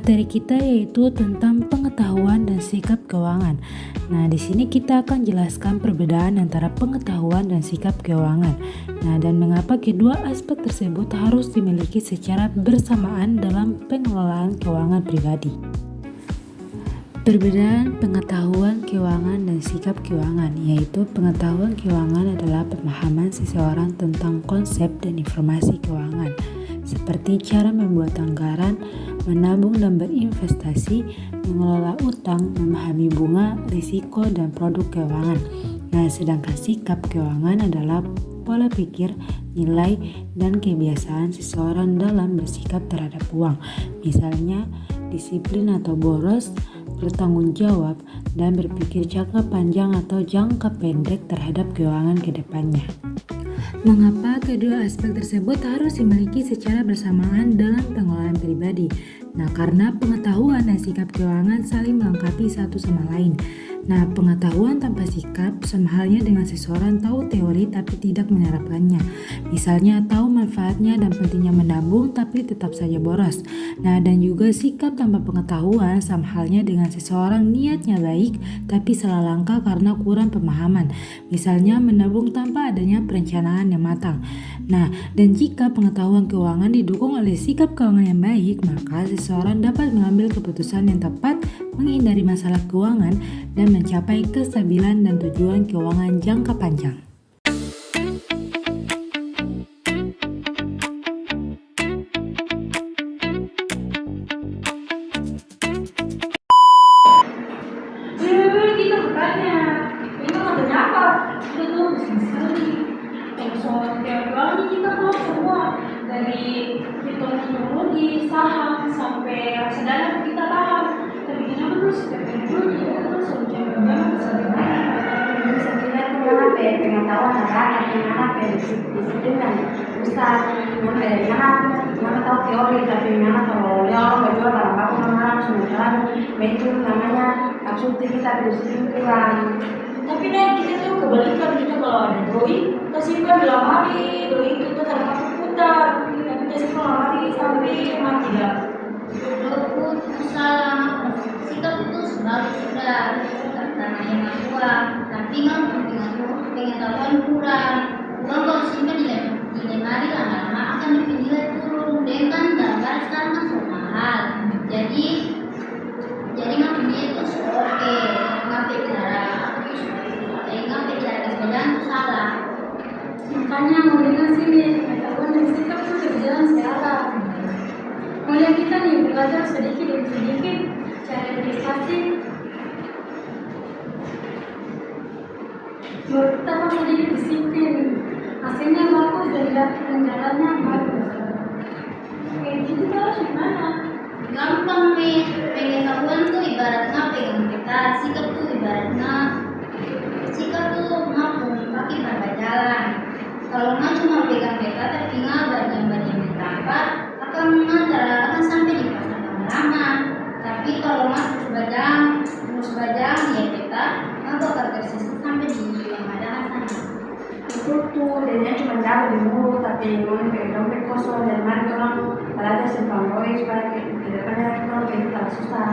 Materi kita yaitu tentang pengetahuan dan sikap keuangan. Nah, di sini kita akan jelaskan perbedaan antara pengetahuan dan sikap keuangan. Nah, dan mengapa kedua aspek tersebut harus dimiliki secara bersamaan dalam pengelolaan keuangan pribadi. Perbedaan pengetahuan keuangan dan sikap keuangan, yaitu pengetahuan keuangan adalah pemahaman seseorang tentang konsep dan informasi keuangan, seperti cara membuat anggaran, menabung dan berinvestasi, mengelola utang, memahami bunga, risiko, dan produk keuangan. Nah, sedangkan sikap keuangan adalah pola pikir, nilai, dan kebiasaan seseorang dalam bersikap terhadap uang. Misalnya, disiplin atau boros, bertanggung jawab, dan berpikir jangka panjang atau jangka pendek terhadap keuangan ke depannya. Mengapa kedua aspek tersebut harus dimiliki secara bersamaan dalam pengelolaan pribadi? Nah, karena pengetahuan dan sikap keuangan saling melengkapi satu sama lain. Nah, pengetahuan tanpa sikap sama halnya dengan seseorang tahu teori tapi tidak menerapkannya. Misalnya tahu manfaatnya dan pentingnya menabung tapi tetap saja boros. Nah, dan juga sikap tanpa pengetahuan sama halnya dengan seseorang niatnya baik tapi salah langkah karena kurang pemahaman. Misalnya menabung tanpa adanya perencanaan yang matang. Nah, dan jika pengetahuan keuangan didukung oleh sikap keuangan yang baik, maka seseorang dapat mengambil keputusan yang tepat, menghindari masalah keuangan, dan mencapai kestabilan dan tujuan keuangan jangka panjang. Kita bertanya, ini katanya apa? Kita tuh sekali. Soal keuangan kita tahu semua, dari hitung teknologi, saham sampai reksadana kita paham. Tapi kenapa terus teknologi terus jangan bagaimana? Sebenarnya kenapa pengetahuan ada, kenapa disiplin dan besar, kenapa tahu teori, tapi kenapa kalau orang berjual barang baku orang sementara itu namanya absurd kita disiplin kurang. Tapi nih kita tuh kebalikan kita kalau ada doi, kita simpan di lemari, doi itu tuh ada kartu putar, tapi kita simpan lemari sampai mati dah. Menurutku itu salah. Sikap itu sebalik sudah karena yang kuat, tapi nggak pengetahuan kurang. Uang kalau simpan di lemari lama-lama akan nilai turun. Dengan gambar sekarang kan so mahal, jadi nggak punya itu oke, nggak bicara kesalahan itu salah. Makanya mau dengar sini, pengetahuan dan sikap itu berjalan searah. Mulai kita nih belajar sedikit demi sedikit cara investasi. Baru kita harus sedikit disiplin. Hasilnya bagus dan jalannya bagus. Jadi kita harus gimana? Gampang nih, pengetahuan tuh ibaratnya pegang peta, sikap tuh ibaratnya ngapung pakai tanda jalan. Kalau nggak cuma pegang peta tapi nggak bagian-bagian di tempat, akan sampai di pasar lama-lama. Tapi kalau nggak terus bajang ya peta, nggak bakal tersisa sampai di yang ada sana. Itu tuh dirinya cuma jago di mulut, tapi mulai kayak dompet kosong dan mari orang belajar simpan boy supaya ke depannya orang kayak tak susah.